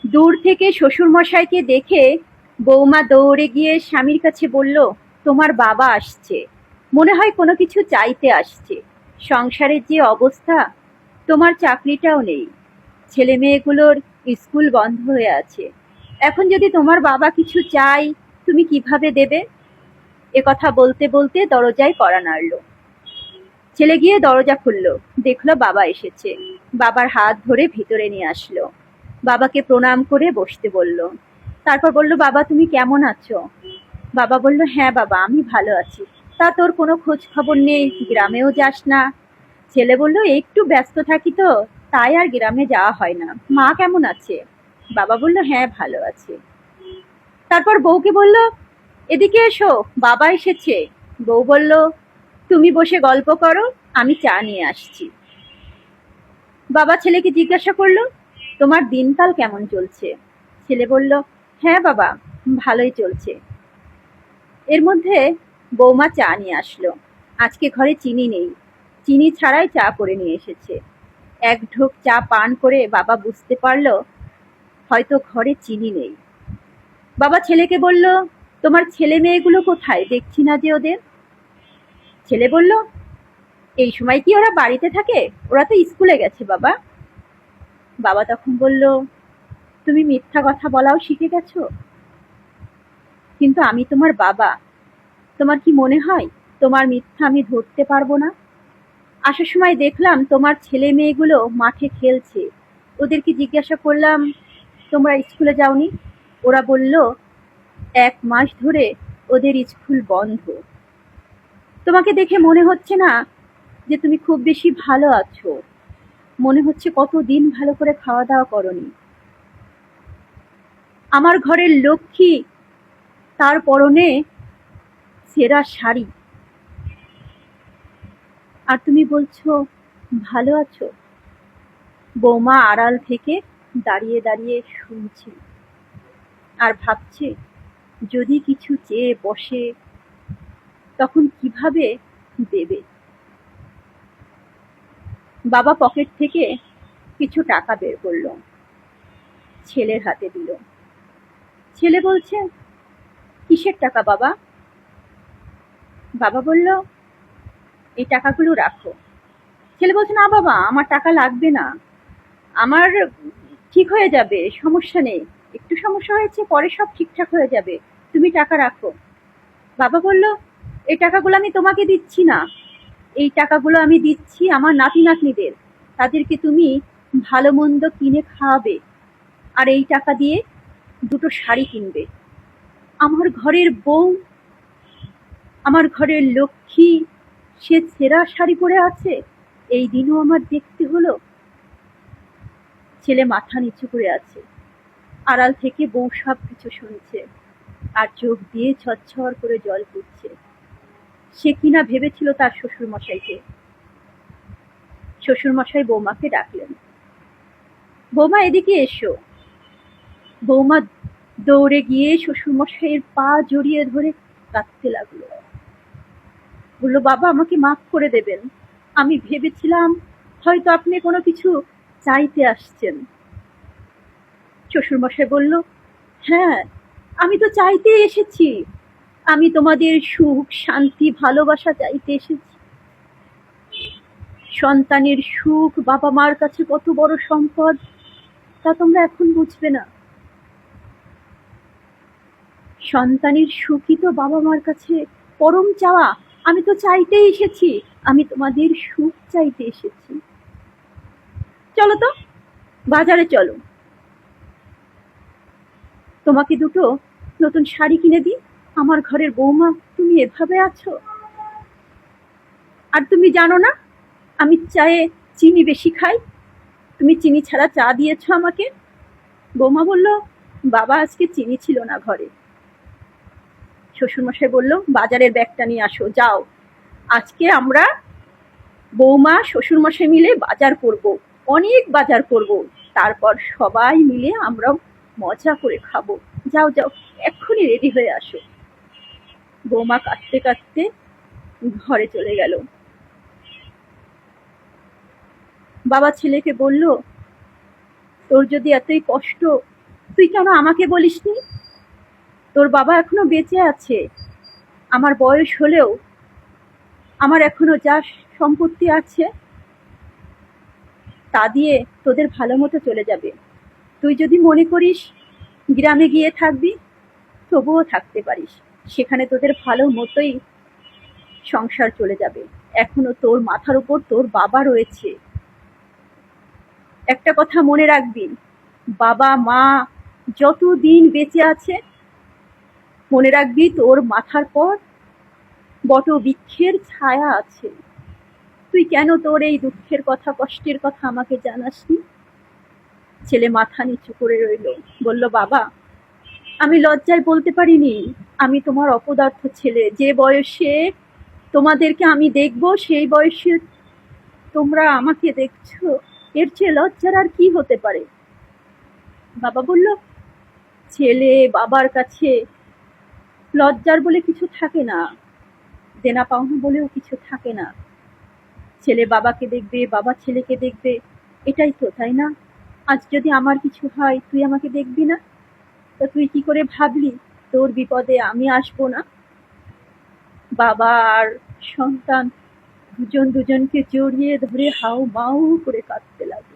দূর থেকে শ্বশুরমশাইকে দেখে বৌমা দৌড়ে গিয়ে স্বামীর কাছে বলল, তোমার বাবা আসছে, মনে হয় কোনো কিছু চাইতে আসছে। সংসারের যে অবস্থা, তোমার চাকরিটাও নেই, ছেলে মেয়েগুলোর স্কুল বন্ধ হয়ে আছে, এখন যদি তোমার বাবা কিছু চাই, তুমি কিভাবে দেবে? এ কথা বলতে বলতে দরজায় কড়া নাড়ল। ছেলে গিয়ে দরজা খুলল, দেখলো বাবা এসেছে। বাবার হাত ধরে ভিতরে নিয়ে আসলো, বাবাকে প্রণাম করে বসতে বলল। তারপর বলল, বাবা তুমি কেমন আছো? বাবা বলল, হ্যাঁ বাবা, আমি ভালো আছি। তা তোর কোনো খোঁজ খবর নেই, গ্রামেও যাস না। ছেলে বলল, একটু ব্যস্ত থাকি তো, তাই আর গ্রামে যাওয়া হয় না। মা কেমন আছে? বাবা বলল, হ্যাঁ ভালো আছে। তারপর বউকে বলল, এদিকে এসো, বাবা এসেছে। বউ বলল, তুমি বসে গল্প করো, আমি চা নিয়ে আসছি। বাবা ছেলেকে জিজ্ঞাসা করলো, তোমার দিনকাল কেমন চলছে? ছেলে বলল, হ্যাঁ বাবা, ভালোই চলছে। এর মধ্যে বৌমা চা নিয়ে আসলো। আজকে ঘরে চিনি নেই, চিনি ছাড়াই চা করে নিয়ে এসেছে। এক ঢোক চা পান করে বাবা বুঝতে পারলো হয়তো ঘরে চিনি নেই। বাবা ছেলেকে বলল, তোমার ছেলে মেয়েগুলো কোথায়, দেখছি না যে ওদের? ছেলে বলল, এই সময় কি ওরা বাড়িতে থাকে? ওরা তো স্কুলে গেছে বাবা। বাবা তখন বলল, তুমি মিথ্যা কথা বলাও শিখে গেছো? কিন্তু আমি তোমার বাবা, তোমার কি মনে হয় তোমার মিথ্যা আমি ধরতে পারবো না? আসার সময় দেখলাম তোমার ছেলে মেয়েগুলো মাঠে খেলছে, ওদেরকে জিজ্ঞাসা করলাম, তোমরা স্কুলে যাওনি? ওরা বলল, 1 মাস ধরে ওদের স্কুল বন্ধ। তোমাকে দেখে মনে হচ্ছে না যে তুমি খুব বেশি ভালো আছো, মনে হচ্ছে কতদিন ভালো করে খাওয়া দাওয়া করনি। আমার ঘরের লক্ষ্মী, তার পরনে ছেঁড়া শাড়ি, আর তুমি বলছো ভালো আছো? বৌমা আড়াল থেকে দাঁড়িয়ে দাঁড়িয়ে শুনছে আর ভাবছে, যদি কিছু চেয়ে বসে তখন কিভাবে দেবে। বাবা পকেট থেকে কিছু টাকা বের করলো, ছেলের হাতে দিল। ছেলে বলছে, কিসের টাকা বাবা? বাবা বলল, এই টাকাগুলো রাখো। ছেলে বলছে, না বাবা, আমার টাকা লাগবে না, আমার ঠিক হয়ে যাবে, সমস্যা নেই, একটু সমস্যা হয়েছে, পরে সব ঠিকঠাক হয়ে যাবে, তুমি টাকা রাখো। বাবা বলল, এই টাকাগুলো আমি তোমাকে দিচ্ছি না, এই টাকাগুলো আমি দিচ্ছি আমার নাতি নাতনিদের, তাদেরকে তুমি ভালো মন্দ কিনে খাওয়াবে, আর এই টাকা দিয়ে 2টো শাড়ি কিনবে। আমার ঘরের বউ, আমার ঘরের লক্ষ্মী, সে ছেঁড়া শাড়ি পরে আছে, এই দিনও আমার দেখতে হলো। ছেলে মাথা নিচু করে আছে, আড়াল থেকে বউ সব কিছু শুনছে, আর চোখ দিয়ে ঝরঝর করে জল পড়ছে। সে কিনা ভেবেছিল তার শ্বশুর মশাইকে। শ্বশুর মশাই বৌমাকে ডাকলেন, বৌমা এদিকে এসো। বৌমা দৌড়ে গিয়ে শ্বশুর মশাইয়ের পা জড়িয়ে ধরে কাঁদতে লাগলো। বলল, বাবা আমাকে মাফ করে দেবেন, আমি ভেবেছিলাম হয়তো আপনি কোনো কিছু চাইতে আসছেন। শ্বশুর মশাই বলল, হ্যাঁ, আমি তো চাইতে এসেছি, আমি তোমাদের সুখ শান্তি ভালোবাসা চাইতে এসেছি। সন্তানের সুখ বাবা মার কাছে কত বড় সম্পদ, তা তোমরা এখন বুঝবে না। সন্তানের সুখই তো বাবা মার কাছে পরম চাওয়া। আমি তো চাইতেই এসেছি, আমি তোমাদের সুখ চাইতে এসেছি। চলো তো, বাজারে চলো, তোমাকে 2টো নতুন শাড়ি কিনে দিই। আমার ঘরের বৌমা, তুমি এভাবে আছো, আর তুমি জানো না আমি চায়ে চিনি বেশি খাই, তুমি চিনি ছাড়া চা দিয়েছো আমাকে। বৌমা বলল, বাবা আজকে চিনি ছিল না ঘরে। শ্বশুরমশাই বলল, বাজারের ব্যাগটা নিয়ে আসো, যাও, আজকে আমরা বৌমা শ্বশুরমশাই মিলে বাজার করব, অনেক বাজার করব, তারপর সবাই মিলে আমরা মজা করে খাবো। যাও যাও, এক্ষুনি রেডি হয়ে আসো। বৌমা কাঁদতে কাঁদতে ঘরে চলে গেল। বাবা ছেলেকে বলল, তোর যদি এতই কষ্ট, তুই কেন আমাকে বলিসনি? তোর বাবা এখনো বেঁচে আছে। আমার বয়স হলেও আমার এখনো যা সম্পত্তি আছে তা দিয়ে তোদের ভালো মতো চলে যাবে। তুই যদি মনে করিস গ্রামে গিয়ে থাকবি, তবুও থাকতে পারিস। সেখানে তোদের ভালো মতোই সংসার চলে যাবে। এখনো তোর মাথার উপর তোর বাবা রয়েছে। একটা কথা মনে রাখবি, বাবা মা যতদিন বেঁচে আছে, মনে রাখবি তোর মাথার পর বটবৃক্ষের ছায়া আছে। তুই কেন তোর এই দুঃখের কথা, কষ্টের কথা আমাকে জানাসনি? ছেলে মাথা নিচু করে রইল, বলল, বাবা, আমি লজ্জায় বলতে পারিনি। আমি তোমার অপদার্থ ছেলে। যে বয়সে তোমাদেরকে আমি দেখবো, সেই বয়সে তোমরা আমাকে দেখছো। এর চেয়ে লজ্জার আর কি হতে পারে? বাবা বলল, ছেলে বাবার কাছে লজ্জার বলে কিছু থাকে না, দেনা পাওনা বলেও কিছু থাকে না। ছেলে বাবাকে দেখবে, বাবা ছেলেকে দেখবে, এটাই তো, তাই না? আজ যদি আমার কিছু হয়, তুই আমাকে দেখবি না? তা তুই কি করে ভাবলি তোর বিপদে আমি আসবো না? বাবা আর সন্তান দুজন দুজনকে জড়িয়ে ধরে হাউ মাউ করে কাঁদতে লাগলো।